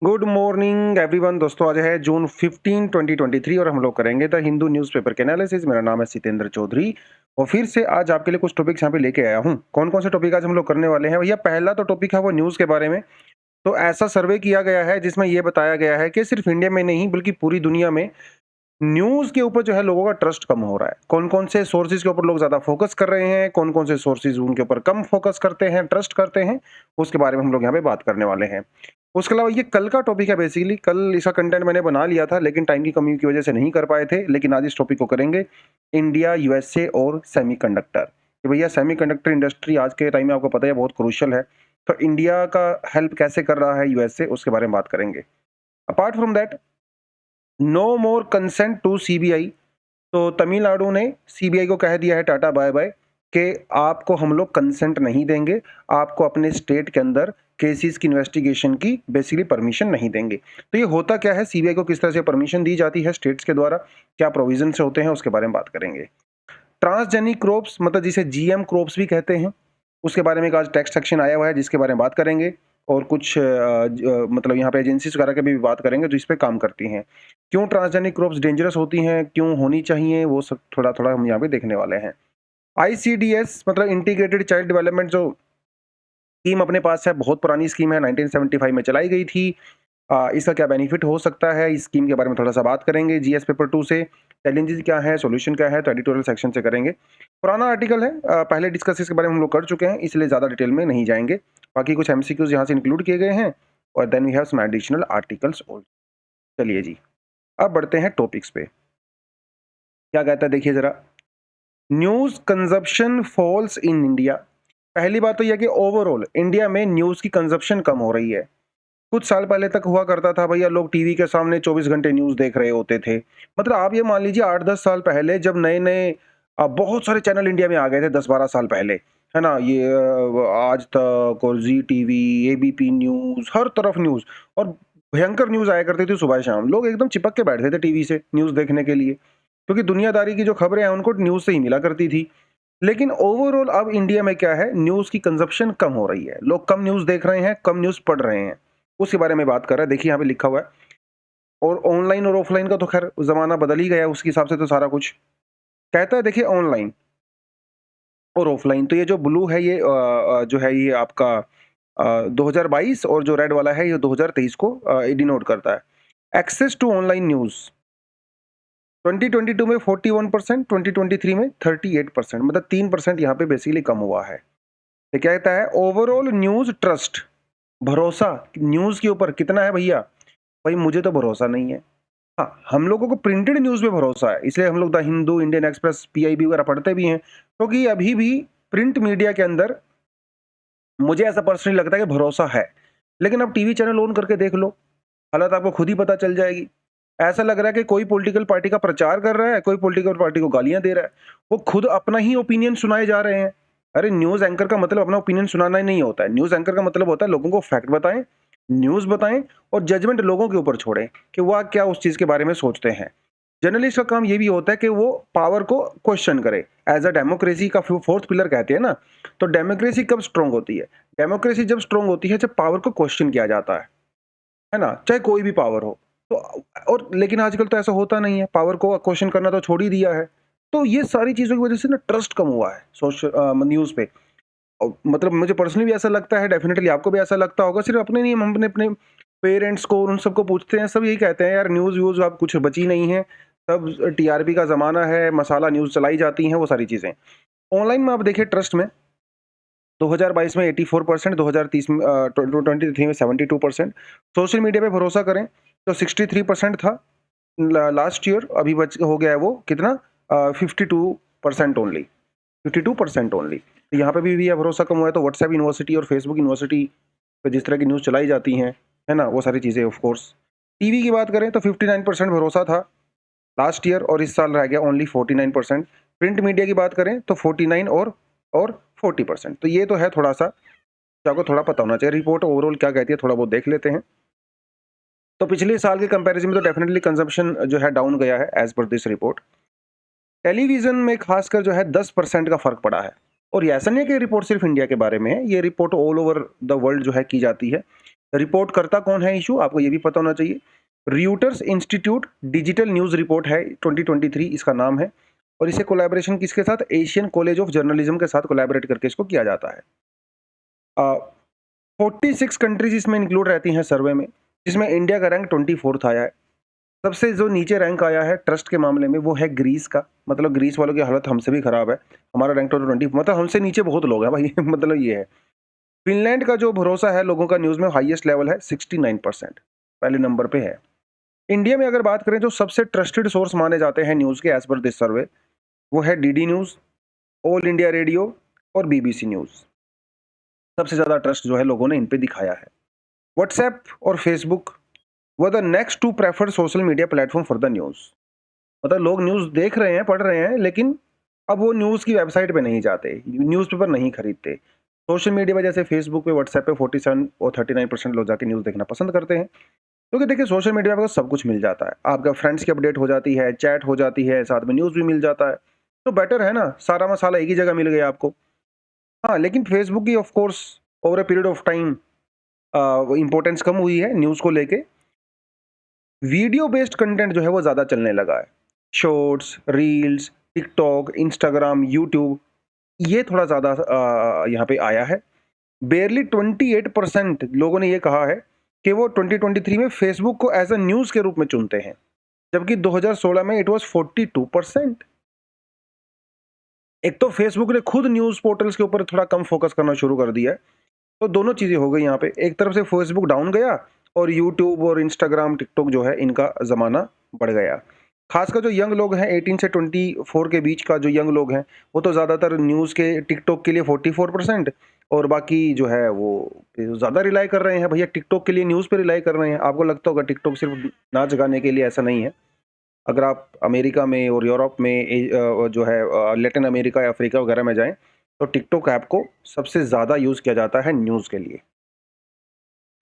Good morning everyone. दोस्तों आज है जून 15 2023 और हम लोग करेंगे द हिंदू न्यूज़पेपर के एनालिसिस। मेरा नाम है सितेंद्र चौधरी और फिर से आज आपके लिए कुछ टॉपिक्स यहाँ पे लेके आया हूँ। कौन कौन से टॉपिक आज हम लोग करने वाले हैं भैया? पहला तो टॉपिक है वो न्यूज़ के बारे में। तो ऐसा सर्वे किया गया है जिसमें ये बताया गया है कि सिर्फ इंडिया में नहीं बल्कि पूरी दुनिया में न्यूज़ के ऊपर जो है लोगों का ट्रस्ट कम हो रहा है। कौन-कौन से सोर्सेज़ के ऊपर लोग ज़्यादा फ़ोकस कर रहे हैं, कौन-कौन से सोर्सेज़ उनके ऊपर कम फ़ोकस करते हैं, ट्रस्ट करते हैं, उसके बारे में हम लोग यहाँ पे बात करने वाले हैं। उसके अलावा ये कल का टॉपिक है बेसिकली, कल इसका कंटेंट मैंने बना लिया था लेकिन टाइम की कमी की वजह से नहीं कर पाए थे, लेकिन आज इस टॉपिक को करेंगे। इंडिया, यूएसए और सेमीकंडक्टर। कि भैया सेमीकंडक्टर इंडस्ट्री आज के टाइम में आपको पता है बहुत क्रूशियल है। तो इंडिया का हेल्प कैसे कर रहा है यूएसए, उसके बारे में बात करेंगे। Apart from that, no more consent to CBI. तो तमिलनाडु ने सीबीआई को कह दिया है टाटा बाय बाय कि आपको हम लोग कंसेंट नहीं देंगे, आपको अपने स्टेट के अंदर केसेस की इन्वेस्टिगेशन की बेसिकली परमिशन नहीं देंगे। तो ये होता क्या है, सीबीआई को किस तरह से परमिशन दी जाती है स्टेट्स के द्वारा, क्या प्रोविजन से होते हैं, उसके बारे में बात करेंगे। ट्रांसजेनिक क्रॉप्स मतलब जिसे जीएम क्रॉप्स भी कहते हैं, उसके बारे में एक आज टेक्स्ट सेक्शन आया हुआ है जिसके बारे में बात करेंगे। और कुछ मतलब यहाँ पे एजेंसीज वगैरह की भी बात करेंगे जो इस पे काम करती हैं। क्यों ट्रांसजेनिक क्रॉप्स डेंजरस होती हैं, क्यों होनी चाहिए, वो सब थोड़ा-थोड़ा हम यहाँ पे देखने वाले हैं। आईसीडीएस मतलब इंटीग्रेटेड चाइल्ड डेवलपमेंट जो स्कीम अपने पास है, बहुत पुरानी स्कीम है, 1975 में चलाई गई थी। इसका क्या बेनिफिट हो सकता है, इस स्कीम के बारे में थोड़ा-सा बात करेंगे जीएस पेपर 2 से। चैलेंजेस क्या है, सॉल्यूशन क्या है, तो एडिटोरियल सेक्शन से करेंगे। पुराना आर्टिकल है, पहले डिस्कस इसके बारे में हम लोग कर चुके हैं, इसलिए ज़्यादा डिटेल में नहीं जाएँगे। बाकी कुछ एमसीक्यूज़ यहाँ से इंक्लूड किए गए हैं और then we have some additional articles also. चलिए जी, अब बढ़ते हैं टॉपिक्स पे। क्या कहता है देखिए ज़रा, news consumption falls in India. पहली बात तो यह है कि ओवरऑल इंडिया में न्यूज़ की कंज़प्शन कम हो रही है। कुछ साल पहले तक हुआ करता था भैया, लोग टीवी के सामने 24 घंटे न्यूज़ देख रहे होते थे। मतलब आप ये मान लीजिए 8-10 साल पहले जब नए-नए बहुत सारे चैनल इंडिया में आ गए थे 10-12 साल पहले, है ना? ये आज तक और जी टीवी, एबीपी न्यूज़, हर तरफ न्यूज़ और भयंकर न्यूज़ आया करती थी सुबह-शाम। लोग एकदम चिपक के बैठते थे टीवी से न्यूज़ देखने के लिए, क्योंकि दुनियादारी की जो खबरें हैं उनको न्यूज़ से ही मिला करती थी। लेकिन ओवरऑल अब इंडिया में क्या है, न्यूज़ की कंज़प्शन कम हो रही है। लोग कम न्यूज़ देख रहे हैं, कम न्यूज़ पढ़ रहे हैं। उसके बारे में बात कर रहा है, देखिए यहाँ पे लिखा हुआ है। और ऑनलाइन और ऑफलाइन का तो खैर ज़माना बदल ही गया है, उसके हिसाब से तो सारा कुछ। कहता है देखिए ऑनलाइन और ऑफलाइन, तो ये जो ब्लू है ये जो है ये आपका 2022 और जो रेड वाला है ये 2023 को डिनोट करता है। एक्सेस टू ऑनलाइन न्यूज़ 2022 में 41%, 2023 में 38%, मतलब 3% यहाँ पे बेसिकली कम हुआ है। ये क्या कहता है, ओवरऑल न्यूज़ ट्रस्ट, भरोसा न्यूज़ के ऊपर कितना है भैया? भाई मुझे तो भरोसा नहीं है। हाँ, हम लोगों को प्रिंटेड न्यूज़ पे भरोसा है, इसलिए हम लोग the Hindu, Indian express, PIB वगैरह पढ़ते भी हैं, क्योंकि अभी भी प्रिंट मीडिया के अंदर मुझे ऐसा पर्सनली लगता है कि भरोसा है। लेकिन अब टीवी चैनल ऑन करके देख लो, हालत आपको खुद ही पता चल जाएगी। ऐसा लग रहा है कि कोई पॉलिटिकल पार्टी का प्रचार कर रहा है, कोई पॉलिटिकल पार्टी को गालियाँ दे रहा है। वो खुद अपना ही ओपिनियन सुनाए जा रहे हैं। अरे न्यूज़ एंकर का मतलब अपना ओपिनियन सुनाना ही नहीं होता है। न्यूज़ एंकर का मतलब होता है लोगों को फैक्ट बताएँ, न्यूज़ बताएँ और जजमेंट लोगों के ऊपर छोड़ें कि वह क्या उस चीज़ के बारे में सोचते हैं। जर्नलिस्ट का काम ये भी होता है कि वो पावर को क्वेश्चन करे। एज़ अ डेमोक्रेसी का फोर्थ पिलर कहते हैं ना, तो डेमोक्रेसी कब स्ट्रांग होती है? डेमोक्रेसी जब स्ट्रांग होती है जब पावर को क्वेश्चन किया जाता है ना? चाहे कोई भी पावर हो। तो और लेकिन आजकल तो ऐसा होता नहीं है, पावर को क्वेश्चन करना तो छोड़ ही दिया है। तो ये सारी चीज़ों की वजह से ना ट्रस्ट कम हुआ है न्यूज़ पे। मतलब मुझे पर्सनली भी ऐसा लगता है, डेफिनिटली आपको भी ऐसा लगता होगा। सिर्फ अपने नहीं, हम अपने अपने पेरेंट्स को उन सबको पूछते हैं, सब यही कहते हैं यार न्यूज़ व्यूज़ अब कुछ बची नहीं है, सब टीआरपी का ज़माना है, मसाला न्यूज़ चलाई जाती हैं, वो सारी चीज़ें। ऑनलाइन में आप देखिए ट्रस्ट में 2022 में 84%, 2030 में 2023 में 72%। सोशल मीडिया पे भरोसा करें तो 63% था लास्ट ईयर, अभी बच हो गया है वो कितना 52% ओनली, 52% ओनली। तो यहाँ पे भी भरोसा कम हुआ है। तो व्हाट्सएप यूनिवर्सिटी और फेसबुक यूनिवर्सिटी पे जिस तरह की न्यूज़ चलाई जाती हैं, है ना, वो सारी चीज़ें ऑफ कोर्स। टीवी की बात करें तो 59% भरोसा था लास्ट ईयर और इस साल रह गया ओनली 49%। प्रिंट मीडिया की बात करें तो 49 और 40%। तो ये तो है थोड़ा-सा, जो आपको थोड़ा पता होना चाहिए। रिपोर्ट ओवरऑल क्या कहती है थोड़ा बहुत देख लेते हैं। तो पिछले साल के कंपैरिजन में तो डेफिनिटली कंजम्पशन जो है डाउन गया है as per this report. Television में खासकर जो है 10% का फ़र्क पड़ा है। और ये ऐसा नहीं है कि ये रिपोर्ट सिर्फ इंडिया के बारे में है, ये report all over the world जो है की जाती है। रिपोर्ट करता कौन है इशू, आपको ये भी पता होना चाहिए। Reuters institute digital news report है 2023 इसका नाम है, और इसे कोलैबोरेशन किसके साथ, एशियन कॉलेज ऑफ जर्नलिज्म के साथ कोलैबोरेट करके इसको किया जाता है। 46 कंट्रीज इसमें इंक्लूड रहती हैं सर्वे में, जिसमें इंडिया का रैंक 24th आया है। सबसे जो नीचे रैंक आया है ट्रस्ट के मामले में वो है ग्रीस का, मतलब ग्रीस वालों की हालत हमसे भी खराब है। हमारा रैंक तो 20, मतलब हमसे नीचे बहुत लोग हैं भाई मतलब ये है। फिनलैंड का जो भरोसा है लोगों का न्यूज़ में, हाईएस्ट लेवल है 69%, पहले नंबर पे है। इंडिया में अगर बात करें जो सबसे ट्रस्टेड सोर्स माने जाते हैं न्यूज़ के एज पर दिस सर्वे, वो है DD news, all India radio और बीबीसी न्यूज़। सबसे ज़्यादा ट्रस्ट जो है लोगों ने इन पे दिखाया है। व्हाट्सएप और Facebook were the next two preferred social media platform for the news. मतलब लोग न्यूज़ देख रहे हैं, पढ़ रहे हैं, लेकिन अब वो न्यूज़ की वेबसाइट पे नहीं जाते, न्यूज़पेपर नहीं खरीदते। सोशल मीडिया पे जैसे फेसबुक पे, व्हाट्सएप पे 47 और 39% लोग जाके न्यूज़ देखना पसंद करते हैं, क्योंकि देखिए सोशल मीडिया पे तो सब कुछ मिल जाता है। आपका फ्रेंड्स की अपडेट हो जाती है, चैट हो जाती है, साथ में न्यूज़ भी मिल जाता है, तो बेटर है ना, सारा मसाला एक ही जगह मिल गया आपको। हाँ, लेकिन फेसबुक की of course over a period of time importance कम हुई है न्यूज़ को लेके। वीडियो बेस्ड कंटेंट जो है वो ज़्यादा चलने लगा है। Shorts, reels, TikTok, Instagram, YouTube, ये थोड़ा ज़्यादा यहाँ पे आया है। बेयरली 28% लोगों ने ये कहा है कि वो 2023 में फेसबुक को एज अ न्यूज़ के रूप में चुनते हैं, जबकि 2016 में इट वाज 42%। एक तो फेसबुक ने खुद न्यूज़ पोर्टल्स के ऊपर थोड़ा कम फोकस करना शुरू कर दिया है, तो दोनों चीज़ें हो गई यहाँ पे। एक तरफ से फेसबुक डाउन गया और यूट्यूब और इंस्टाग्राम, टिकटॉक जो है इनका ज़माना बढ़ गया। खासकर जो यंग लोग हैं 18 से 24 के बीच का जो यंग लोग हैं, वो तो ज़्यादातर न्यूज़ के टिकटॉक के लिए 44%, और बाकी जो है वो ज़्यादा रिलाई कर रहे हैं भैया टिकटॉक के लिए, न्यूज़ पे रिलाई कर रहे हैं। आपको लगता होगा टिकटॉक सिर्फ नाच गाने के लिए, ऐसा नहीं है। अगर आप अमेरिका में और यूरोप में जो है लैटिन अमेरिका या अफ्रीका वगैरह में जाएँ, तो टिकटॉक ऐप को सबसे ज़्यादा यूज़ किया जाता है न्यूज़ के लिए।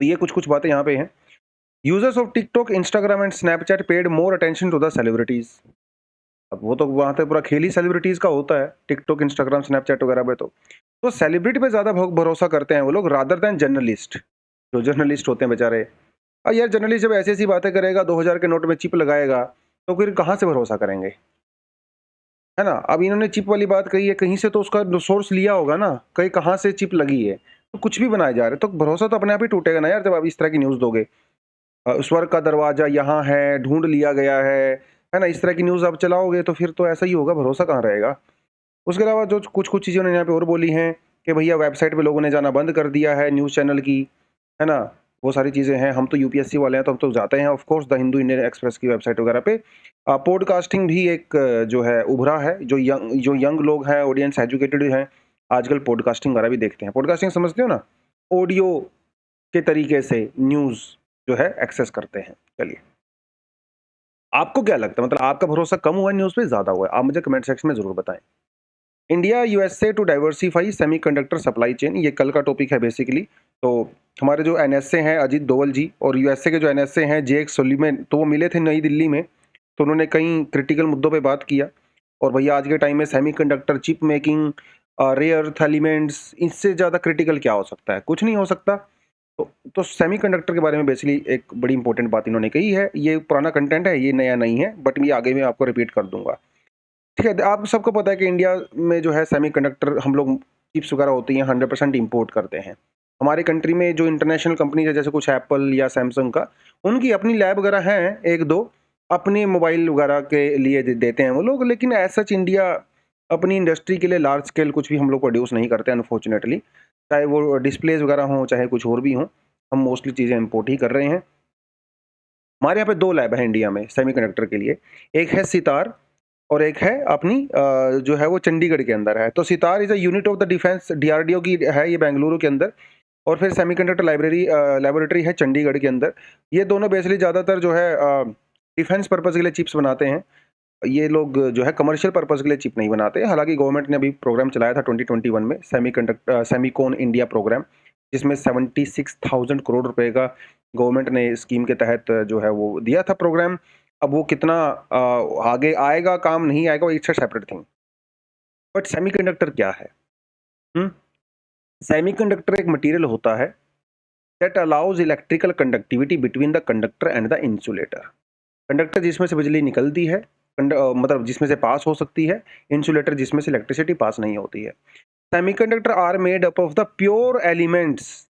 तो ये कुछ-कुछ बातें यहाँ पे हैं। Users of TikTok, Instagram and Snapchat paid more attention to the celebrities. अब वो तो वहाँ पे पूरा खेल ही सेलिब्रिटीज़ का होता है, टिकटॉक, इंस्टाग्राम, स्नैपचैट वगैरह पे तो। तो सेलिब्रिटी पे ज़्यादा भरोसा करते हैं वो लोग रादर दैन जर्नलिस्ट। जो जर्नलिस्ट होते हैं बेचारे, यार जर्नलिस्ट जब ऐसी-ऐसी बातें करेगा, 2000 के नोट में चिप लगाएगा, तो फिर कहाँ से भरोसा करेंगे? है ना? अब इन्होंने चिप वाली बात कही है, कहीं से तो उसका सोर्स लिया होगा ना, कहीं कहाँ से चिप लगी है। तो कुछ भी बनाए जा रहे हैं, तो भरोसा तो अपने आप ही टूटेगा ना यार, जब आप इस तरह की न्यूज़ दोगे। स्वर्ग का दरवाज़ा यहाँ है, ढूँढ लिया गया है ना? इस तरह की न्यूज़ आप चलाओगे तो फिर तो ऐसा ही होगा, भरोसा कहाँ रहेगा? उसके अलावा जो कुछ-कुछ चीज़ें उन्होंने यहाँ पे और बोली हैं कि भैया वेबसाइट पे लोगों ने जाना बंद कर दिया है न्यूज़ चैनल की, है ना? वो सारी चीज़ें हैं। हम तो यूपीएससी वाले हैं, तो हम तो जाते हैं of course the Hindu, Indian express की वेबसाइट वगैरह पे। पॉडकास्टिंग भी एक जो है उभरा है, जो यंग लोग हैं, ऑडियंस एजुकेटेड हैं, आजकल पॉडकास्टिंग वगैरह भी देखते हैं। पॉडकास्टिंग समझते हो ना? ऑडियो के तरीके से न्यूज़ जो है एक्सेस करते हैं। चलिए, आपको क्या लगता है, मतलब आपका भरोसा कम हुआ है न्यूज़ पे, ज़्यादा हुआ है? आप मुझे कमेंट सेक्शन में ज़रूर बताएँ। India USA to diversify semiconductor supply chain, ये कल का टॉपिक है बेसिकली। तो हमारे जो एनएसए हैं अजीत डोवल जी, और यूएसए के जो एनएसए हैं जेएक्स सुलीवन, तो वो मिले थे नई दिल्ली में, तो उन्होंने कई क्रिटिकल मुद्दों पे बात किया। और भैया आज के टाइम में semiconductor chip making, rare earth elements, इससे ज़्यादा क्रिटिकल क्या हो सकता है? कुछ नहीं हो सकता। तो सेमीकंडक्टर के बारे में बेसिकली एक बड़ी इंपॉर्टेंट बात इन्होंने कही है। ये पुराना कंटेंट है, ये नया नहीं है, बट ये आगे मैं आपको रिपीट कर दूंगा। ठीक है, आप सबको पता है कि इंडिया में जो है सेमीकंडक्टर, हम लोग चिप्स वगैरह होती हैं 100% इंपोर्ट करते हैं। हमारे कंट्री में जो इंटरनेशनल कंपनीज है जैसे कुछ एप्पल या सैमसंग का, उनकी अपनी लैब वगैरह हैं 1-2, अपने मोबाइल वगैरह के लिए देते हैं वो लोग, लेकिन एज सच इंडिया अपनी इंडस्ट्री के लिए लार्ज स्केल कुछ भी हम लोग प्रोड्यूस नहीं करते अनफॉर्चुनेटली। चाहे वो डिस्प्लेज वगैरह हों, चाहे कुछ और भी हों, हम मोस्टली चीज़ें इम्पोर्ट ही कर रहे हैं। हमारे यहाँ पे 2 लैब हैं इंडिया में सेमीकंडक्टर के लिए। एक है सितार और एक है अपनी जो है वो चंडीगढ़ के अंदर है। तो sitar is a unit of the defence, DRDO की है ये बेंगलुरु के अंदर, और फिर सेमीकंडक्टर लैबोरेटरी है चंडीगढ़ के अंदर। ये दोनों बेसिकली ज़्यादातर जो है डिफेंस पर्पज़ के लिए चिप्स बनाते हैं। ये लोग जो है कमर्शियल पर्पज़ के लिए चिप नहीं बनाते। हालाँकि गवर्नमेंट ने अभी प्रोग्राम चलाया था 2021 में सेमीकॉन इंडिया प्रोग्राम, जिसमें 76,000 करोड़ रुपए का गवर्नमेंट ने स्कीम के तहत जो है वो दिया था प्रोग्राम। अब वो कितना आगे आएगा, काम नहीं आएगा, वो it's a separate thing. But semiconductor क्या है? हुँ? सेमीकंडक्टर एक मटेरियल होता है that allows electrical conductivity between the conductor and the insulator. Conductor जिसमें से बिजली निकलती है, मतलब जिसमें से पास हो सकती है, इंसुलेटर जिसमें से इलेक्ट्रिसिटी पास नहीं होती है। Semiconductor are made up of the pure elements,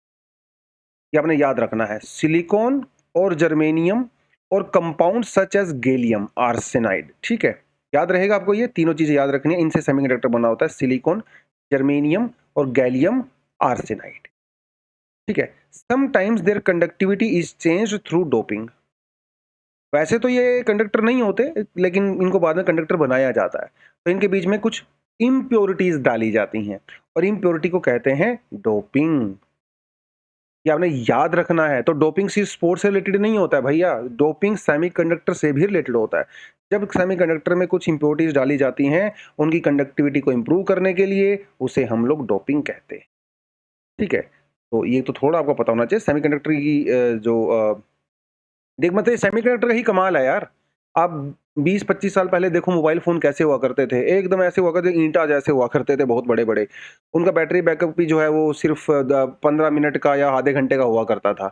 ये आपने याद रखना है, सिलिकॉन और जर्मेनियम और compound such as gallium arsenide. ठीक है, याद रहेगा आपको, ये तीनों चीजें याद रखनी है, इनसे सेमीकंडक्टर बना होता है, सिलिकॉन, जर्मेनियम और गैलियम आर्सेनाइड। ठीक है, sometimes their conductivity is changed through doping. वैसे तो ये कंडक्टर नहीं होते, लेकिन इनको बाद में कंडक्टर बनाया जाता है, तो इनके बीच में कुछ इम्प्योरिटीज डाली जाती हैं और इम्प्योरिटी को कहते हैं डोपिंग। ये आपने याद रखना है। तो डोपिंग सिर्फ स्पोर्ट्स से रिलेटेड नहीं होता है भैया, डोपिंग सेमीकंडक्टर से भी रिलेटेड होता है। जब सेमीकंडक्टर में कुछ इम्प्योरिटीज डाली जाती हैं उनकी कंडक्टिविटी को इंप्रूव करने के लिए, उसे हम लोग डोपिंग कहते हैं। ठीक है, तो ये तो थोड़ा आपको पता होना चाहिए सेमीकंडक्टर की देख, मतलब सेमीकंडक्टर का ही कमाल है यार। आप 20-25 साल पहले देखो मोबाइल फोन कैसे हुआ करते थे, एकदम ऐसे हुआ करते, ईंटा जैसे हुआ करते थे, बहुत बड़े बड़े। उनका बैटरी बैकअप भी जो है वो सिर्फ 15 मिनट का या आधे घंटे का हुआ करता था,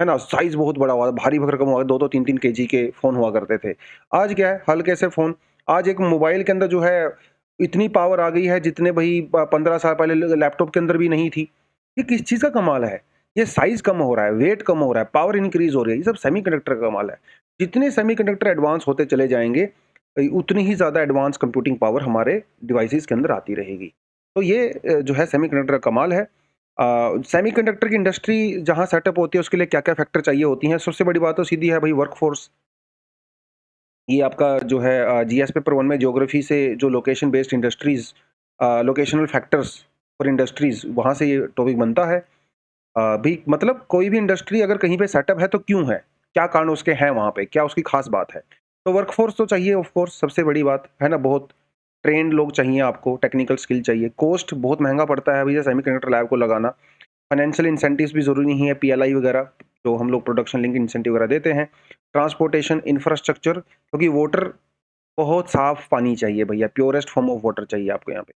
है ना। साइज बहुत बड़ा हुआ, भारी भरकम हुआ, 2-3 केजी के फोन हुआ करते थे। आज क्या है, हल्के से फोन। आज एक मोबाइल के अंदर जो है इतनी पावर आ गई है जितने भाई 15 साल पहले लैपटॉप के अंदर भी नहीं थी। ये किस चीज का कमाल है? ये साइज कम हो रहा है, वेट कम हो रहा है, पावर इंक्रीज हो रही है, ये सब सेमीकंडक्टर का कमाल है। जितने सेमीकंडक्टर एडवांस होते चले जाएंगे, उतनी ही ज़्यादा एडवांस कंप्यूटिंग पावर हमारे डिवाइसेस के अंदर आती रहेगी। तो ये जो है सेमीकंडक्टर का कमाल है। सेमीकंडक्टर की इंडस्ट्री जहाँ सेटअप होती है उसके लिए क्या-क्या फैक्टर चाहिए होती हैं? सबसे बड़ी बात तो सीधी है भाई, वर्कफोर्स। ये आपका जो है जीएस पेपर 1 में ज्योग्राफी से जो location based industries, locational factors for industries, वहाँ से ये टॉपिक बनता है। भी मतलब कोई भी इंडस्ट्री अगर कहीं पे सेटअप है तो क्यों है? क्या कारण उसके हैं वहाँ पे? क्या उसकी खास बात है? तो वर्कफ़ोर्स तो चाहिए ऑफ कोर्स, सबसे बड़ी बात, है ना? बहुत ट्रेन्ड लोग चाहिए आपको, टेक्निकल स्किल चाहिए। कॉस्ट बहुत महँगा पड़ता है भैया सेमीकंडक्टर लैब को लगाना। फाइनेंशियल इंसेंटिव्स भी ज़रूरी नहीं है, पीएलआई वगैरह, जो हम लोग प्रोडक्शन लिंक इंसेंटिव वगैरह देते हैं। ट्रांसपोर्टेशन, इंफ्रास्ट्रक्चर, क्योंकि वाटर बहुत साफ पानी चाहिए भैया, प्योरेस्ट फॉर्म ऑफ वाटर चाहिए आपको यहाँ पे।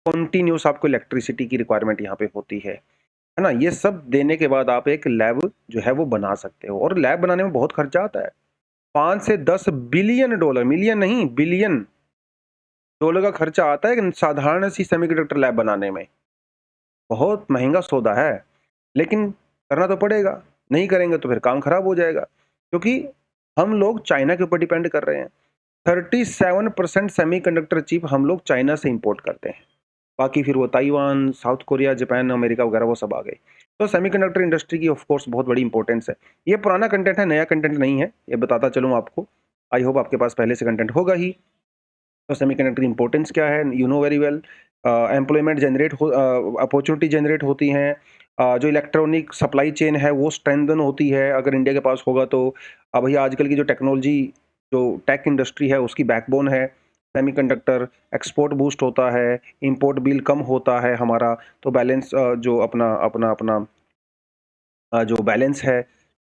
कंटीन्यूअस आपको इलेक्ट्रिसिटी की रिक्वायरमेंट यहाँ पे होती है ना? ये सब देने के बाद आप एक लैब जो है वो बना सकते हो, और लैब बनाने में बहुत खर्चा आता है। 5 से 10 बिलियन डॉलर, मिलियन नहीं बिलियन डॉलर का खर्चा आता है एक साधारण सी सेमीकंडक्टर लैब बनाने में। बहुत महँगा सौदा है, लेकिन करना तो पड़ेगा, नहीं करेंगे तो फिर काम खराब हो जाएगा। क्योंकि हम लोग चाइना के ऊपर डिपेंड कर रहे हैं। 37% सेमीकंडक्टर चिप हम लोग चाइना से इंपोर्ट करते हैं। बाकी फिर वो Taiwan, south Korea, Japan, America वगैरह वो सब आ गए। तो सेमीकंडक्टर इंडस्ट्री की ऑफ कोर्स बहुत बड़ी इंपॉर्टेंस है। ये पुराना कंटेंट है, नया कंटेंट नहीं है, ये बताता चलूँ आपको। आई होप आपके पास पहले से कंटेंट होगा ही। तो सेमीकंडक्टर की इंपॉर्टेंस क्या है, you know very well. Employment generate हो, अपॉर्चुनिटी जनरेट होती हैं। जो इलेक्ट्रॉनिक सप्लाई चेन है वो स्ट्रेंथन होती है अगर इंडिया के पास होगा तो। भैया आजकल की जो टेक्नोलॉजी, जो टेक इंडस्ट्री है उसकी बैकबोन है सेमीकंडक्टर। एक्सपोर्ट बूस्ट होता है, इंपोर्ट बिल कम होता है हमारा, तो बैलेंस जो अपना अपना अपना जो बैलेंस है,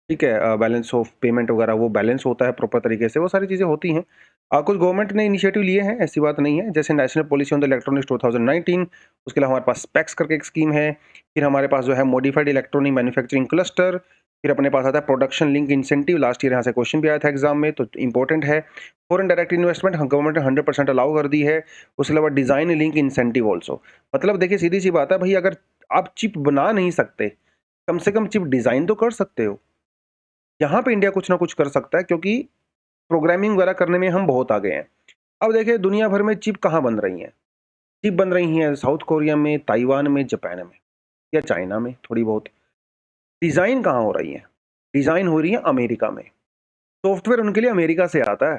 ठीक है, बैलेंस ऑफ पेमेंट वगैरह वो बैलेंस होता है प्रॉपर तरीके से, वो सारी चीज़ें होती हैं। कुछ गवर्नमेंट ने इनिशिएटिव लिए हैं, ऐसी बात नहीं है, जैसे national policy on the electronics 2019, उसके अलावा हमारे पास स्पेक्स करके एक स्कीम है। फिर हमारे पास जो है मॉडिफाइड इलेक्ट्रॉनिक मैन्युफैक्चरिंग क्लस्टर। फिर अपने पास आता है production link incentive, last year यहाँ से क्वेश्चन भी आया था एग्जाम में, तो इंपॉर्टेंट है। फॉरेन डायरेक्ट इन्वेस्टमेंट गवर्नमेंट ने 100% अलाउ कर दी है। उसके अलावा डिज़ाइन लिंक इंसेंटिव ऑल्सो। मतलब देखिए सीधी सी बात है भाई, अगर आप चिप बना नहीं सकते, कम से कम चिप डिज़ाइन तो कर सकते हो। यहाँ पे इंडिया कुछ ना कुछ कर सकता है, क्योंकि प्रोग्रामिंग वगैरह करने में हम बहुत आगे हैं। अब देखिए दुनिया भर में चिप कहाँ बन रही हैं? चिप बन रही हैं साउथ कोरिया में, ताइवान में, जापान में या चाइना में थोड़ी बहुत। डिज़ाइन कहाँ हो रही है? डिज़ाइन हो रही है अमेरिका में। सॉफ्टवेयर उनके लिए अमेरिका से आता है,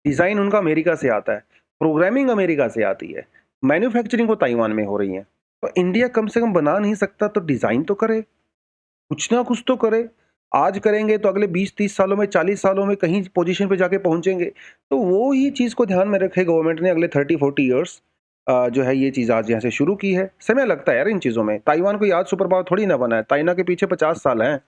डिज़ाइन उनका अमेरिका से आता है, प्रोग्रामिंग अमेरिका से आती है, मैन्युफैक्चरिंग वो ताइवान में हो रही है। तो इंडिया कम से कम बना नहीं सकता तो डिज़ाइन तो करे, कुछ ना कुछ तो करे। आज करेंगे तो अगले 20-30 सालों में, 40 सालों में कहीं पोजीशन पे जाके पहुँचेंगे। तो वो ही चीज़ को ध्यान में रखे गवर्नमेंट ने अगले 30-40 इयर्स जो है ये चीज़ आज यहाँ से शुरू की है। समय लगता है यार इन चीज़ों में। ताइवान कोई आज सुपर पावर थोड़ी ना बना है। चाइना के पीछे 50 साल हैं।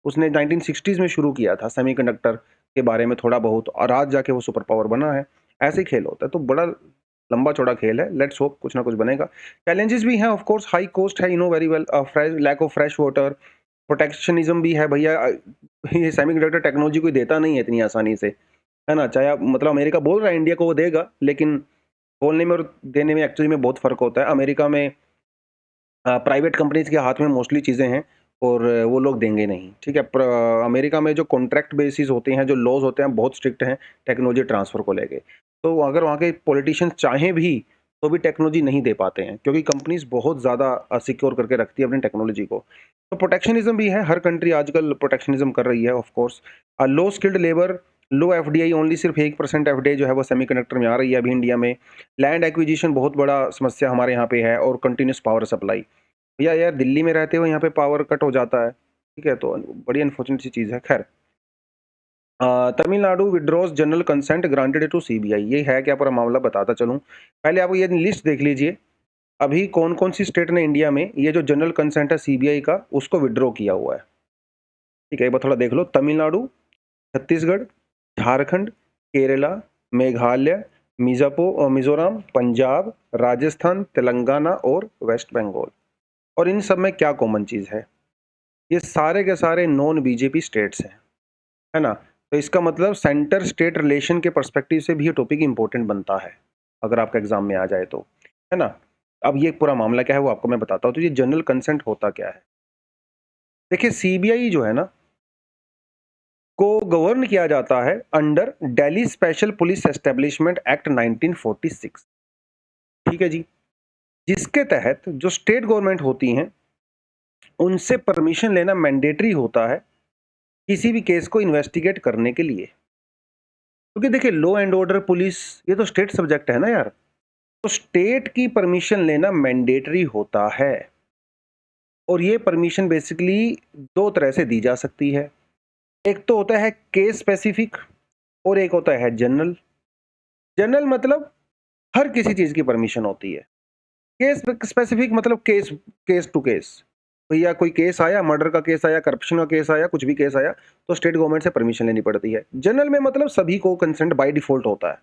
उसने 1960s में शुरू किया था सेमीकंडक्टर के बारे में थोड़ा बहुत, और आज जाके वो सुपर पावर बना है। ऐसे ही खेल होता है, तो बड़ा लंबा चौड़ा खेल है। लेट्स होप कुछ ना कुछ बनेगा। चैलेंजेस भी हैं ऑफ कोर्स, हाई कॉस्ट है, you know very well, lack of fresh water, protectionism भी है भैया। ये सेमीकंडक्टर टेक्नोलॉजी कोई देता नहीं है इतनी आसानी से, है ना? चाहे आप मतलब अमेरिका बोल रहा है इंडिया को वो देगा, लेकिन बोलने में और देने में एक्चुअली में बहुत फ़र्क होता है। अमेरिका में प्राइवेट कंपनीज़ के हाथ में मोस्टली चीज़ें हैं और वो लोग देंगे नहीं, ठीक है? अमेरिका में जो कॉन्ट्रैक्ट बेसिस होते हैं, जो लॉज़ होते हैं, बहुत स्ट्रिक्ट हैं टेक्नोलॉजी ट्रांसफ़र को लेके। तो अगर वहाँ के पॉलिटिशियंस चाहें भी, तो भी टेक्नोलॉजी नहीं दे पाते हैं, क्योंकि कंपनीज़ बहुत ज़्यादा सिक्योर करके रखती है अपनी टेक्नोलॉजी को। तो प्रोटेक्शनिज़्म भी है, हर कंट्री आजकल प्रोटेक्शनिज़्म कर रही है of course. Low skilled labour, low FDI, only सिर्फ 1% एफडीआई जो है वो सेमीकंडक्टर में आ रही है अभी इंडिया में। लैंड एक्विजिशन बहुत बड़ा समस्या हमारे यहाँ पे है, और कंटीन्यूअस पावर सप्लाई। भैया यार दिल्ली में रहते हुए यहाँ पे पावर कट हो जाता है, ठीक है? तो बड़ी अनफॉर्चुनेट सी चीज़ है। खैर, Tamil Nadu withdraws general consent granted to CBI, ये है क्या पूरा मामला, बताता चलूँ। पहले आप ये लिस्ट देख लीजिए, अभी कौन-कौन सी स्टेट ने इंडिया में ये जो जनरल कंसेंट है सीबीआई का, उसको विथड्रॉ किया हुआ है। ठीक है, एक बार थोड़ा देख लो। तमिलनाडु, छत्तीसगढ़, झारखंड, केरला, मेघालय, मिज़ोरम, पंजाब, राजस्थान, तेलंगाना और वेस्ट बंगाल। और इन सब में क्या कॉमन चीज़ है? ये सारे के सारे नॉन बीजेपी स्टेट्स हैं, है ना? तो इसका मतलब सेंटर स्टेट रिलेशन के पर्सपेक्टिव से भी ये टॉपिक इंपॉर्टेंट बनता है, अगर आपका एग्जाम में आ जाए तो, है ना? अब ये पूरा मामला क्या है वो आपको मैं बताता हूँ। तो ये जनरल कंसेंट होता क्या है? देखिए, सीबीआई जो है ना, को गवर्न किया जाता है under Delhi special police establishment act 1946, ठीक है जी? जिसके तहत जो स्टेट गवर्नमेंट होती हैं, उनसे परमिशन लेना मैंडेटरी होता है किसी भी केस को इन्वेस्टिगेट करने के लिए। क्योंकि देखिए, लॉ एंड ऑर्डर, पुलिस, ये तो स्टेट सब्जेक्ट है ना यार। तो स्टेट की परमिशन लेना मैंडेटरी होता है, और ये परमिशन बेसिकली दो तरह से दी जा सकती है। एक तो होता है केस स्पेसिफिक, और एक होता है जनरल। जनरल मतलब हर किसी चीज की परमिशन होती है। केस स्पेसिफिक मतलब केस केस टू केस। भैया कोई केस आया, मर्डर का केस आया, करप्शन का केस आया, कुछ भी केस आया, तो स्टेट गवर्नमेंट से परमिशन लेनी पड़ती है। जनरल में मतलब सभी को कंसेंट बाय डिफॉल्ट होता है।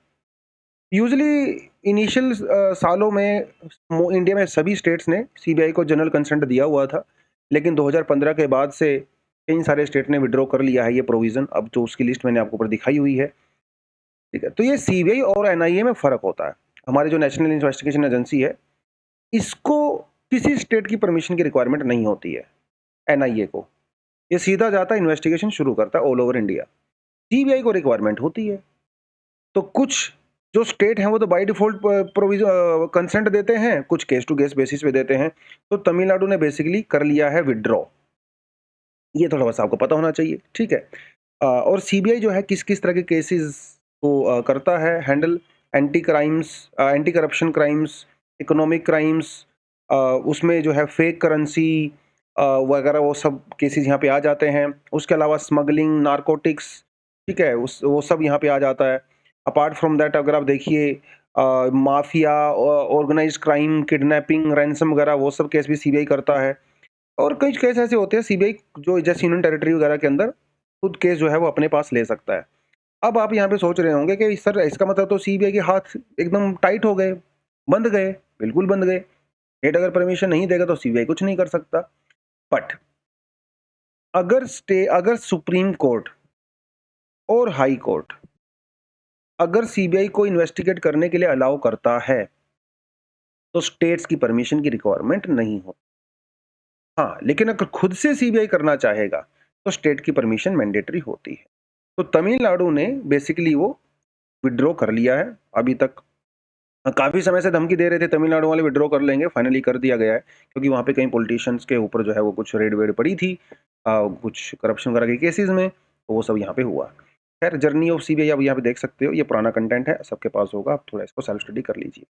यूजुअली इनिशियल सालों में इंडिया में सभी स्टेट्स ने सीबीआई को जनरल कंसेंट दिया हुआ था, लेकिन 2015 के बाद से कई सारे स्टेट ने विड्रॉ कर लिया है ये प्रोविजन। अब जो उसकी लिस्ट मैंने आपको ऊपर दिखाई हुई है, ठीक है? तो ये सीबीआई और एनआईए में फर्क होता है। हमारी जो नेशनल इन्वेस्टिगेशन एजेंसी है, इसको किसी स्टेट की परमिशन की रिक्वायरमेंट नहीं होती है। एनआईए को ये सीधा जाता है, इन्वेस्टिगेशन शुरू करता है ऑल ओवर इंडिया। सीबीआई को रिक्वायरमेंट होती है। तो कुछ जो स्टेट हैं वो तो बाय डिफॉल्ट प्रोविजन कंसेंट देते हैं, कुछ केस टू केस बेसिस पे देते हैं। तो तमिलनाडु ने बेसिकली कर लिया है विड्रॉ। ये थोड़ा बस आपको पता होना चाहिए, ठीक है? और सीबीआई जो है किस किस तरह के केसेस को करता है handle. Anti crimes, anti corruption crimes, economic crimes, उसमें जो है फेक करेंसी वगैरह, वो सब केसेस यहाँ पे आ जाते हैं। उसके अलावा स्मगलिंग, नारकोटिक्स, ठीक है, उस वो सब यहाँ पे आ जाता है। अपार्ट फ्रॉम दैट अगर आप देखिए, mafia, organised crime, kidnapping, ransom वगैरह, वो सब केस भी सीबीआई करता है। और कई केस ऐसे होते हैं सीबीआई जो जैसे यूनियन टेरिटरी वगैरह के अंदर खुद केस जो है वो अपने पास ले सकता है। अब आप यहाँ पे सोच रहे होंगे कि सर इसका मतलब तो सीबीआई के हाथ एकदम टाइट हो गए, बंद गए। बिल्कुल बंद गए। स्टेट अगर परमिशन नहीं देगा तो सीबीआई कुछ नहीं कर सकता। बट अगर सुप्रीम कोर्ट और हाई कोर्ट अगर सीबीआई को इन्वेस्टिगेट करने के लिए अलाउ करता है, तो स्टेट्स की परमिशन की रिक्वायरमेंट नहीं हो। हाँ, लेकिन अगर खुद से सीबीआई करना चाहेगा तो स्टेट की परमिशन मैंडेटरी होती है। तो तमिलनाडु ने बेसिकली वो विड्रॉ कर लिया है। अभी तक काफ़ी समय से धमकी दे रहे थे तमिलनाडु वाले विड्रॉ कर लेंगे, फाइनली कर दिया गया है, क्योंकि वहाँ पे कई पॉलिटिशियंस के ऊपर जो है वो कुछ रेड वेड पड़ी थी, कुछ करप्शन वगैरह के केसेस में, तो वो सब यहाँ पे हुआ। खैर, जर्नी ऑफ सीबीआई आप यहाँ पे देख सकते हो, ये पुराना कंटेंट है, सबके पास होगा, आप थोड़ा इसको सेल्फ स्टडी कर लीजिए।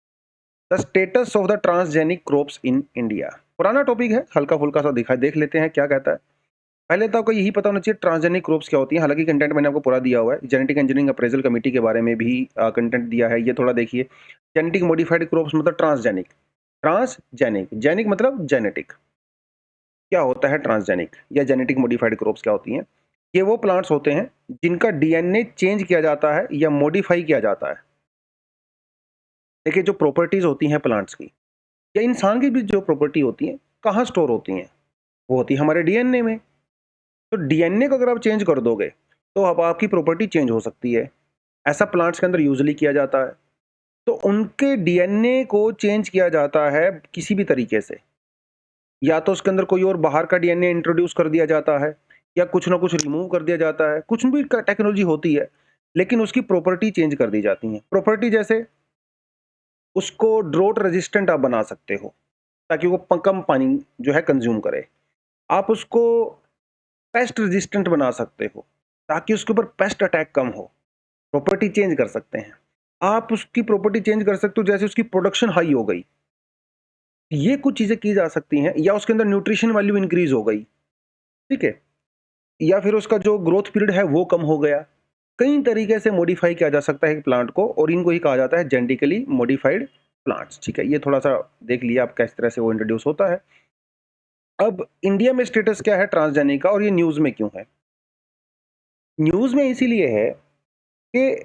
The status of the transgenic crops in India, पुराना टॉपिक है, हल्का फुल्का सा दिखा देख लेते हैं क्या कहता है। पहले तो आपको यही पता होना चाहिए ट्रांसजेनिक क्रॉप्स क्या होती हैं। हालांकि कंटेंट मैंने आपको पूरा दिया हुआ है। जेनेटिक इंजीनियरिंग अप्रेजल कमेटी के बारे में भी कंटेंट दिया है, ये थोड़ा देखिए। जेनेटिक मॉडिफाइड क्रॉप्स मतलब ट्रांसजेनिक। ट्रांसजेनिक, जेनिक मतलब जेनेटिक। क्या होता है ट्रांसजेनिक या जेनेटिक मॉडिफाइड क्रॉप्स क्या होती हैं? ये वो प्लांट्स होते हैं जिनका डीएनए चेंज किया जाता है या मॉडिफाई किया जाता है। देखिए, जो प्रॉपर्टीज होती हैं प्लांट्स की या इंसान की भी जो प्रॉपर्टी होती है, कहाँ स्टोर होती हैं? वो होती है हमारे डीएनए में। तो डीएनए को अगर आप चेंज कर दोगे तो अब आपकी प्रॉपर्टी चेंज हो सकती है। ऐसा प्लांट्स के अंदर यूजुअली किया जाता है। तो उनके डीएनए को चेंज किया जाता है किसी भी तरीके से, या तो उसके अंदर कोई और बाहर का डीएनए इंट्रोड्यूस कर दिया जाता है, या कुछ ना कुछ रिमूव कर दिया जाता है, कुछ भी टेक्नोलॉजी होती है, लेकिन उसकी प्रॉपर्टी चेंज कर दी जाती है। प्रॉपर्टी जैसे उसको ड्रोट रेजिस्टेंट आप बना सकते हो ताकि वो कम पानी जो है कंज्यूम करे। आप उसको पेस्ट रेजिस्टेंट बना सकते हो ताकि उसके ऊपर पेस्ट अटैक कम हो। प्रॉपर्टी चेंज कर सकते हैं। आप उसकी प्रॉपर्टी चेंज कर सकते हो जैसे उसकी प्रोडक्शन हाई हो गई, ये कुछ चीजें की जा सकती हैं, या उसके अंदर न्यूट्रिशन वैल्यू इंक्रीज हो गई, ठीक है, या फिर उसका जो ग्रोथ पीरियड है वो कम हो गया। कई तरीके से मॉडिफाई किया जा सकता है प्लांट को, और इनको ही कहा जाता है जेनेटिकली मॉडिफाइड प्लांट्स। ठीक है, ये थोड़ा सा देख लिया आप किस तरह से वो इंट्रोड्यूस होता है। अब इंडिया में स्टेटस क्या है ट्रांसजेनिक का, और ये न्यूज में क्यों है? न्यूज में इसीलिए है कि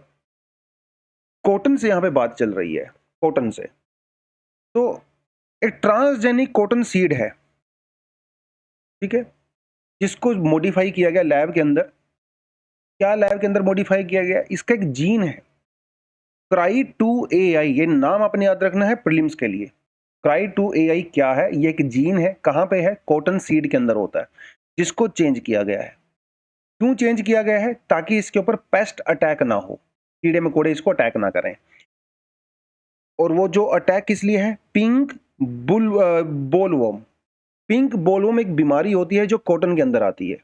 कॉटन से यहाँ पे बात चल रही है, कॉटन से। तो एक ट्रांसजेनिक कॉटन सीड है, ठीक है, जिसको मॉडिफाई किया गया लैब के अंदर। क्या लैब के अंदर मॉडिफाई किया गया? इसका एक जीन है CRY2AI, ये नाम आपने याद रखना है प्रीलिम्स के लिए। CRY2AI क्या है? ये एक जीन है, कहाँ पे है? कॉटन सीड के अंदर होता है, जिसको चेंज किया गया है। क्यों चेंज किया गया है? ताकि इसके ऊपर पेस्ट अटैक ना हो, कीड़े मकोड़े इसको अटैक ना करें। और वो जो अटैक किस लिए है? Pink bollworm. पिंक बोलवर्म एक बीमारी होती है जो कॉटन के अंदर आती है,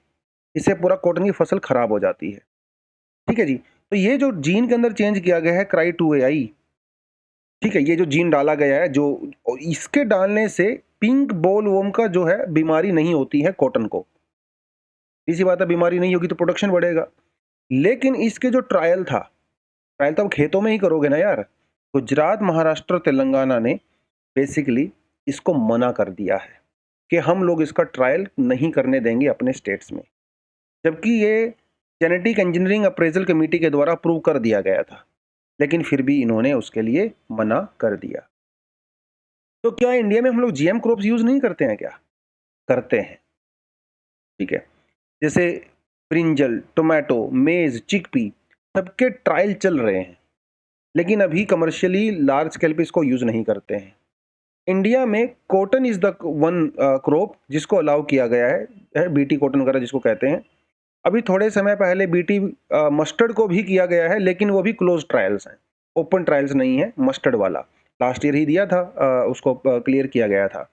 इससे पूरा कॉटन की फसल खराब हो जाती है। ठीक है जी, तो ये जो जीन के अंदर चेंज किया गया है CRY2AI, ठीक है, ये जो जीन डाला गया है, जो इसके डालने से पिंक बोलवर्म का जो है बीमारी नहीं होती है कॉटन को। इसी बात है, बीमारी नहीं होगी तो प्रोडक्शन बढ़ेगा। लेकिन इसके जो ट्रायल था, ट्रायल तो अब खेतों में ही करोगे ना यार। गुजरात, महाराष्ट्र, तेलंगाना ने बेसिकली इसको मना कर दिया है कि हम लोग इसका ट्रायल नहीं करने देंगे अपने स्टेट्स में, जबकि ये जेनेटिक इंजीनियरिंग अप्रेजल कमेटी के द्वारा अप्रूव कर दिया गया था, लेकिन फिर भी इन्होंने उसके लिए मना कर दिया। तो क्या इंडिया में हम लोग जीएम क्रॉप्स यूज नहीं करते हैं क्या? करते हैं, ठीक है। जैसे ब्रिंजल, टोमेटो, मेज, चिकपी, सबके ट्रायल चल रहे हैं, लेकिन अभी कमर्शियली लार्ज स्केल पे इसको यूज नहीं करते हैं। इंडिया में cotton is the one crop जिसको अलाउ किया गया है, बीटी कॉटन वगैरह जिसको कहते हैं। अभी थोड़े समय पहले बीटी मस्टर्ड को भी किया गया है, लेकिन वो भी क्लोज ट्रायल्स हैं, ओपन ट्रायल्स नहीं है। मस्टर्ड वाला लास्ट ईयर ही दिया था, उसको क्लियर किया गया था।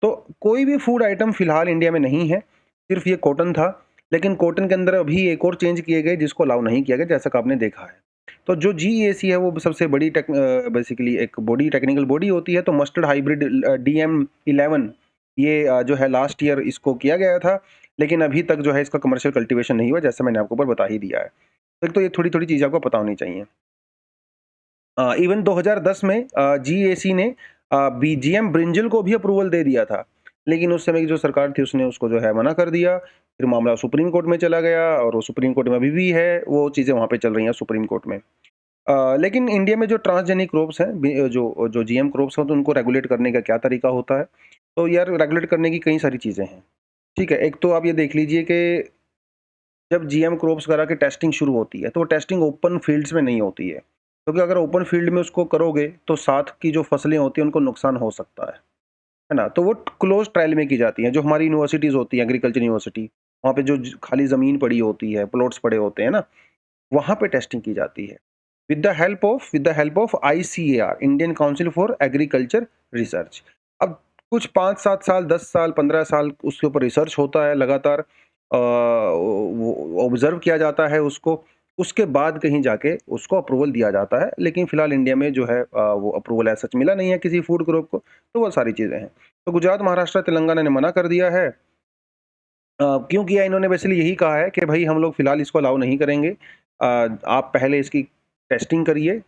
तो कोई भी फूड आइटम फिलहाल इंडिया में नहीं है, सिर्फ ये कॉटन था। लेकिन कॉटन के अंदर अभी एक और चेंज किए गए जिसको अलाउ नहीं किया गया, जैसा कि आपने देखा है। तो जो GAC है वो सबसे बड़ी बेसिकली एक बॉडी, टेक्निकल बॉडी होती है। तो मस्टर्ड हाइब्रिड DM11 ये जो है लास्ट ईयर इसको किया गया था, लेकिन अभी तक जो है इसका कमर्शियल कल्टीवेशन नहीं हुआ, जैसे मैंने आपको ऊपर बता ही दिया है। तो एक तो ये थोड़ी थोड़ी चीज़ें आपको पता होनी चाहिए। इवन 2010 में GAC ने BGM ब्रिंजल को भी अप्रूवल दे दिया था, लेकिन उस समय की जो सरकार थी उसने उसको जो है मना कर दिया। फिर मामला सुप्रीम कोर्ट में चला गया, और वो सुप्रीम कोर्ट में अभी भी है, वो चीज़ें वहाँ पे चल रही हैं सुप्रीम कोर्ट में। लेकिन इंडिया में जो ट्रांसजेनिक क्रॉप्स हैं, जो GM क्रॉप्स हैं, तो उनको रेगुलेट करने का क्या तरीका होता है? तो यार रेगुलेट करने की कई सारी चीज़ें हैं, ठीक है। एक तो आप ये देख लीजिए कि जब GM क्रॉप्स वगैरह की टेस्टिंग शुरू होती है, तो वो टेस्टिंग ओपन फील्ड्स में नहीं होती है, क्योंकि अगर ओपन फील्ड में उसको करोगे तो साथ की जो फसलें होती हैं उनको नुकसान हो सकता है ना। तो वो क्लोज ट्रायल में की जाती हैं। जो हमारी यूनिवर्सिटीज़ होती हैं, एग्रीकल्चर यूनिवर्सिटी, वहाँ पे जो खाली ज़मीन पड़ी होती है, प्लॉट्स पड़े होते हैं ना, वहाँ पे टेस्टिंग की जाती है with the help of ICAR, Indian council for agriculture research. अब कुछ 5-7 साल, 10 साल, 15 साल उसके ऊपर रिसर्च होता है लगातार, वो ऑब्जर्व किया जाता है उसको, उसके बाद कहीं जाके उसको अप्रूवल दिया जाता है। लेकिन फिलहाल इंडिया में जो है वो अप्रूवल ऐसा सच मिला नहीं है किसी फूड क्रॉप को। तो वो सारी चीज़ें हैं। तो गुजरात, महाराष्ट्र, तेलंगाना ने मना कर दिया है। क्यों किया इन्होंने? बेसिकली यही कहा है कि भाई हम लोग फिलहाल इसको अलाउ नहीं करेंगे, आप पहले इसकी टेस्टिंग करिए,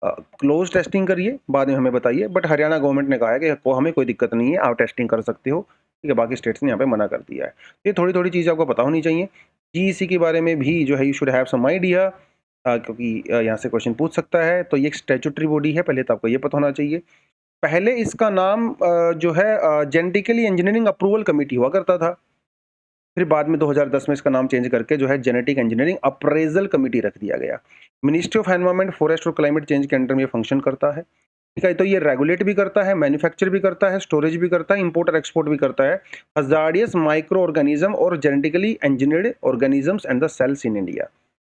क्लोज टेस्टिंग करिए, बाद में हमें बताइए। बट हरियाणा गवर्नमेंट ने कहा है कि हमें कोई दिक्कत नहीं है, आप टेस्टिंग कर सकते हो, ठीक है। बाकी स्टेट्स ने यहाँ पे मना कर दिया है। ये थोड़ी थोड़ी चीज़ें आपको पता होनी चाहिए। GEC के बारे में भी जो है you should have some idea, क्योंकि यहाँ से क्वेश्चन पूछ सकता है। तो ये एक स्टैट्यूटरी बॉडी है, पहले तो आपको ये पता होना चाहिए। पहले इसका नाम जो है जेनेटिकली इंजीनियरिंग अप्रूवल कमेटी हुआ करता था, फिर बाद में 2010 में इसका नाम चेंज करके जो है जेनेटिक इंजीनियरिंग अप्रेजल कमिटी रख दिया गया। मिनिस्ट्री ऑफ एनवायरनमेंट, फॉरेस्ट और क्लाइमेट चेंज के अंडर में ये फंक्शन करता है। ठीक है, तो ये रेगुलेट भी करता है, मैन्युफैक्चर भी करता है, स्टोरेज भी करता है, इंपोर्ट और एक्सपोर्ट भी करता है हजार्डियस माइक्रो ऑर्गेनिज्म और genetically engineered organisms and the sales in India.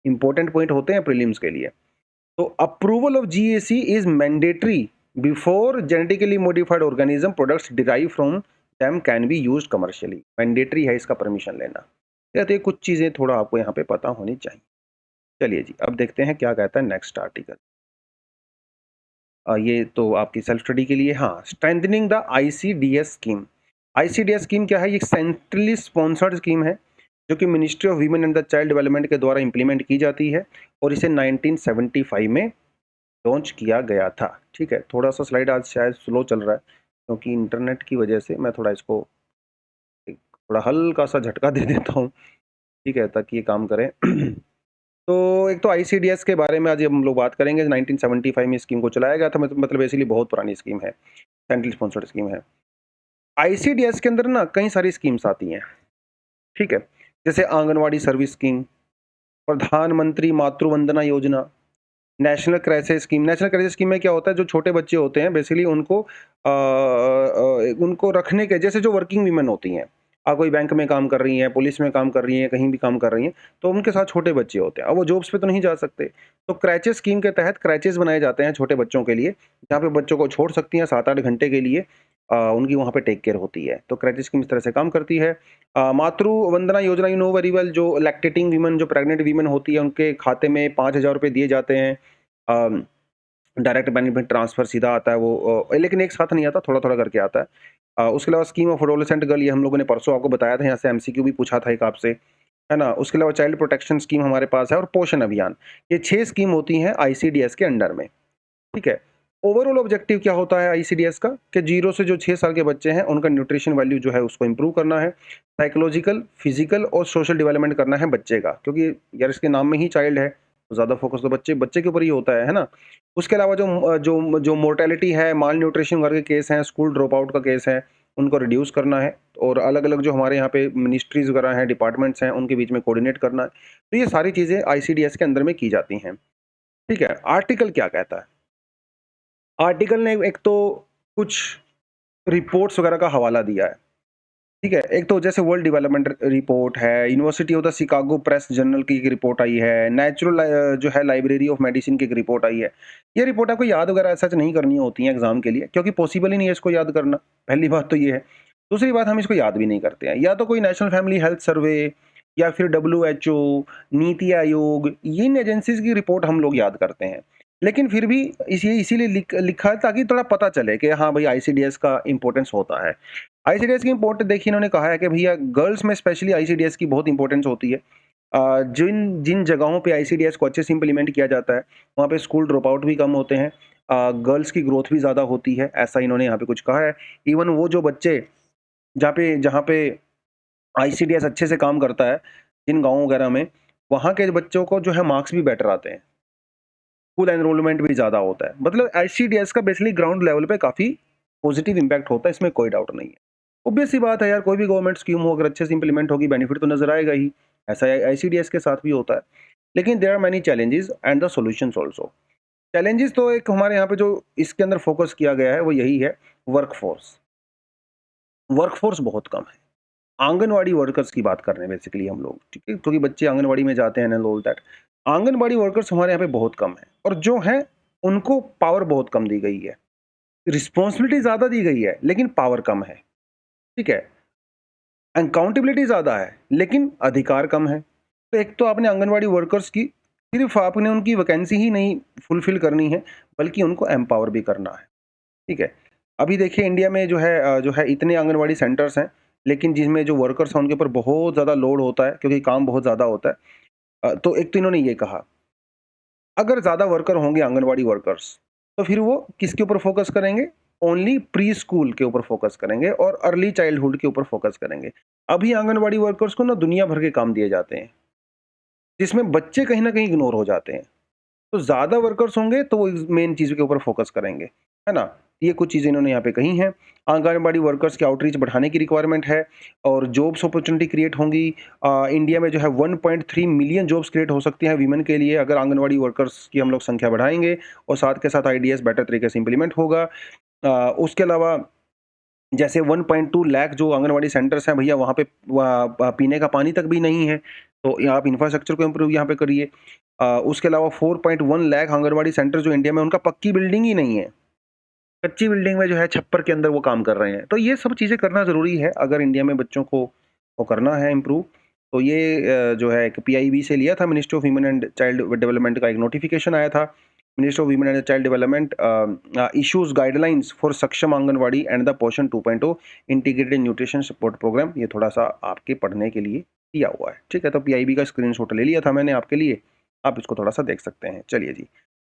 Important point होते हैं प्रीलिम्स के लिए। तो approval of GAC is mandatory before genetically modified organism products derive from them can be used commercially. Mandatory है इसका permission लेना। तो ये कुछ चीजें थोड़ा आपको यहाँ पे पता होनी चाहिए। चलिए जी, अब देखते हैं क्या कहता है नेक्स्ट आर्टिकल। ये तो आपकी सेल्फ स्टडी के लिए। हाँ, strengthening the ICDS scheme. ICDS scheme क्या है? ये सेंट्रली स्पॉन्सर्ड स्कीम है जो कि ministry of women and the child development के द्वारा इंप्लीमेंट की जाती है और इसे 1975 में लॉन्च किया गया था। ठीक है, थोड़ा सा स्लाइड आज शायद स्लो चल रहा है क्योंकि इंटरनेट की वजह से। मैं थोड़ा इसको एक थोड़ा हल्का सा झटका दे देता हूँ, ठीक है, ताकि ये काम करें। तो एक तो आईसीडीएस के बारे में आज हम लोग बात करेंगे। 1975 में स्कीम को चलाया गया था, मतलब बेसिकली बहुत पुरानी स्कीम है, सेंट्रल स्पॉन्सर्ड स्कीम है। आईसीडीएस के अंदर ना कई सारी स्कीम्स आती हैं, ठीक है, जैसे आंगनवाड़ी सर्विस स्कीम, प्रधानमंत्री मातृ Vandana Yojana, national crisis scheme. National crisis scheme में क्या होता है, जो छोटे बच्चे होते हैं बेसिकली उनको रखने के, जैसे जो वर्किंग वीमेन होती हैं, कोई बैंक में काम कर रही हैं, पुलिस में काम कर रही हैं, कहीं भी काम कर रही हैं, तो उनके साथ छोटे बच्चे होते हैं। अब वो जॉब्स पे तो नहीं जा सकते, तो क्रैचेस स्कीम के तहत क्रैचेस बनाए जाते हैं छोटे बच्चों के लिए, जहाँ पे बच्चों को छोड़ सकती हैं 7-8 घंटे के लिए। उनकी वहाँ पे टेक केयर होती है। तो क्रैचेस स्कीम इस तरह से काम करती है। मातृ Vandana Yojana, you know very well, जो लैक्टेटिंग वीमेन, जो प्रेग्नेंट वीमेन होती है, उनके खाते में 5,000 रुपये दिए जाते हैं। डायरेक्ट बेनिफिट ट्रांसफर सीधा आता है वो, लेकिन एक साथ नहीं आता, थोड़ा थोड़ा करके आता है। उसके अलावा स्कीम ऑफ एडोलेसेंट गर्ल, ये हम लोगों ने परसों आपको बताया था, यहाँ से एमसीक्यू भी पूछा था एक आपसे, है ना। उसके अलावा चाइल्ड प्रोटेक्शन स्कीम हमारे पास है और पोषण अभियान। ये 6 स्कीम होती हैं आईसीडीएस के अंडर में, ठीक है। ओवरऑल ऑब्जेक्टिव क्या होता है आईसीडीएस का, कि 0 से जो 6 साल के बच्चे हैं उनका न्यूट्रिशन वैल्यू जो है उसको इंप्रूव करना है, साइकोलॉजिकल, फिजिकल और सोशल डेवलपमेंट करना है बच्चे का, क्योंकि यार इसके नाम में ही चाइल्ड है, तो ज़्यादा फोकस तो बच्चे बच्चे के ऊपर ही होता है ना। उसके अलावा जो जो जो मोर्टेलिटी है, माल न्यूट्रिशन वगैरह के केस हैं, स्कूल ड्रॉप आउट का केस है, उनको रिड्यूस करना है, और अलग अलग जो हमारे यहाँ पे मिनिस्ट्रीज वगैरह हैं, डिपार्टमेंट्स हैं, उनके बीच में कोऑर्डिनेट करना है। तो ये सारी चीज़ें आईसीडीएस के अंदर में की जाती हैं, ठीक है। आर्टिकल क्या कहता है? आर्टिकल ने एक तो कुछ रिपोर्ट्स वगैरह का हवाला दिया है, ठीक है। एक तो जैसे वर्ल्ड डेवलपमेंट रिपोर्ट है, university of the Chicago press journal की एक रिपोर्ट आई है, नेचुरल जो है लाइब्रेरी ऑफ मेडिसिन की एक रिपोर्ट आई है। ये रिपोर्ट आपको याद वगैरह सच नहीं करनी होती है एग्जाम के लिए, क्योंकि पॉसिबल ही नहीं है इसको याद करना। पहली बात तो ये है। दूसरी बात, हम इसको याद भी नहीं करते हैं। या तो कोई नेशनल फैमिली हेल्थ सर्वे या फिर WHO, NITI Aayog, in agencies की रिपोर्ट हम लोग याद करते हैं। लेकिन फिर भी इसीलिए लिखा है ताकि थोड़ा पता चले कि हाँ भाई आईसीडीएस का इंपॉर्टेंस होता है। आईसीडीएस की इंपॉर्टेंस देखिए, इन्होंने कहा है कि भैया गर्ल्स में स्पेशली आईसीडीएस की बहुत इंपॉर्टेंस होती है। जिन जिन जगहों पे आईसीडीएस को अच्छे से इंप्लीमेंट किया जाता है, वहाँ पे स्कूल ड्रॉप आउट भी कम होते हैं, गर्ल्स की ग्रोथ भी ज़्यादा होती है, ऐसा इन्होंने यहाँ पे कुछ कहा है। इवन वो जो बच्चे जहाँ पे आईसीडीएस अच्छे से काम करता है, जिन गाँव वगैरह में, वहाँ के बच्चों को जो है मार्क्स भी बेटर आते हैं, स्कूल एनरोलमेंट भी ज़्यादा होता है। मतलब आईसीडीएस का बेसिकली ग्राउंड लेवल पे काफ़ी पॉजिटिव इम्पैक्ट होता है, इसमें कोई डाउट नहीं है। ऑब्वियस सी बात है यार, कोई भी गवर्नमेंट स्कीम हो अगर अच्छे से इंप्लीमेंट होगी, बेनिफिट तो नजर आएगा ही। ऐसा आईसीडीएस के साथ भी होता है। लेकिन there are many challenges and the solutions also. Challenges तो एक हमारे यहाँ पे जो इसके अंदर फोकस किया गया है वो यही है, वर्कफोर्स। वर्कफोर्स बहुत कम है। आंगनवाड़ी वर्कर्स की बात कर रहे हैं बेसिकली हम लोग, ठीक है, क्योंकि बच्चे आंगनवाड़ी में जाते हैं and all that. Anganwadi workers हमारे यहाँ पे बहुत कम है, और जो है उनको पावर बहुत कम दी गई है। रिस्पॉन्सिबिलिटी ज़्यादा दी गई है लेकिन पावर कम है, ठीक है। अकाउंटेबिलिटी ज़्यादा है लेकिन अधिकार कम है। तो एक तो आपने आंगनवाड़ी वर्कर्स की सिर्फ आपने उनकी वैकेंसी ही नहीं फुलफिल करनी है, बल्कि उनको एम्पावर भी करना है, ठीक है। अभी देखिए इंडिया में जो है इतने आंगनवाड़ी सेंटर्स हैं, लेकिन जिसमें जो वर्कर्स हैं उनके ऊपर बहुत ज़्यादा लोड होता है, क्योंकि काम बहुत ज़्यादा होता है। तो एक तो इन्होंने ये कहा, अगर ज़्यादा वर्कर होंगे आंगनवाड़ी वर्कर्स, तो फिर वो किसके ऊपर फोकस करेंगे? ओनली प्री स्कूल के ऊपर फोकस करेंगे और अर्ली चाइल्डहुड के ऊपर फोकस करेंगे। अभी आंगनवाड़ी वर्कर्स को ना दुनिया भर के काम दिए जाते हैं, जिसमें बच्चे कहीं ना कहीं इग्नोर हो जाते हैं। तो ज़्यादा वर्कर्स होंगे तो वो मेन चीज़ के ऊपर फोकस करेंगे। है ना? ये कुछ चीज़ें इन्होंने यहाँ पे कही हैं। आंगनबाड़ी वर्कर्स की आउटरीच बढ़ाने की रिक्वायरमेंट है और जॉब्स अपॉर्च्युनिटी क्रिएट होंगी। इंडिया में जो है 1.3 मिलियन जॉब्स क्रिएट हो सकती हैं वीमेन के लिए अगर आंगनबाड़ी वर्कर्स की हम लोग संख्या बढ़ाएँगे और साथ के साथ आईडीएस बेटर तरीके से इम्प्लीमेंट होगा। उसके अलावा जैसे 1.2 लाख जो आंगनबाड़ी सेंटर्स हैं भैया वहाँ पे पीने का पानी तक भी नहीं है, तो यहाँ आप इंफ्रास्ट्रक्चर को इम्प्रूव यहाँ पे करिए। उसके अलावा 4.1 लाख आंगनबाड़ी सेंटर जो इंडिया में उनका पक्की बिल्डिंग ही नहीं है। कच्ची बिल्डिंग में जो है छप्पर के अंदर वो काम कर रहे हैं। तो ये सब चीज़ें करना ज़रूरी है अगर इंडिया में बच्चों को वो करना है इम्प्रूव। तो ये जो है एक पीआईबी से लिया था ministry of human and child development का एक नोटिफ़िकेशन आया था। Ministry of human and child development issues guidelines for सक्षम आंगनवाड़ी एंड द पोषण 2.0 इंटीग्रेटेड न्यूट्रिशन सपोर्ट प्रोग्राम। ये थोड़ा-सा आपके पढ़ने के लिए दिया हुआ है। ठीक है? तो पीआईबी का स्क्रीनशॉट ले लिया था मैंने आपके लिए। आप इसको थोड़ा-सा देख सकते हैं। चलिए जी।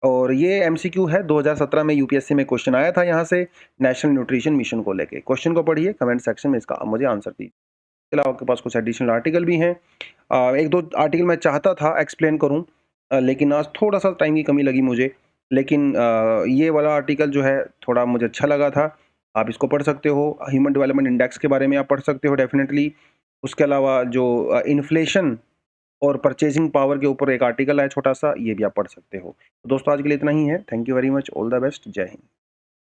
और ये एमसीक्यू है 2017 में यूपीएससी में क्वेश्चन आया था यहाँ से नेशनल न्यूट्रिशन मिशन को लेके। क्वेश्चन को पढ़िए कमेंट सेक्शन में इसका मुझे आंसर दीजिए। इसके अलावा आपके पास कुछ एडिशनल आर्टिकल भी हैं। 1-2 आर्टिकल मैं चाहता था एक्सप्लेन करूँ लेकिन आज थोड़ा-सा टाइम की कमी लगी मुझे। लेकिन ये वाला आर्टिकल जो है थोड़ा मुझे अच्छा लगा था। आप इसको पढ़ सकते हो। ह्यूमन डेवलपमेंट इंडेक्स के बारे में आप पढ़ सकते हो डेफिनिटली। उसके अलावा जो इन्फ्लेशन और परचेजिंग पावर के ऊपर एक आर्टिकल है छोटा-सा, ये भी आप पढ़ सकते हो। तो दोस्तों आज के लिए इतना ही है। Thank you very much. All the best. जय हिंद।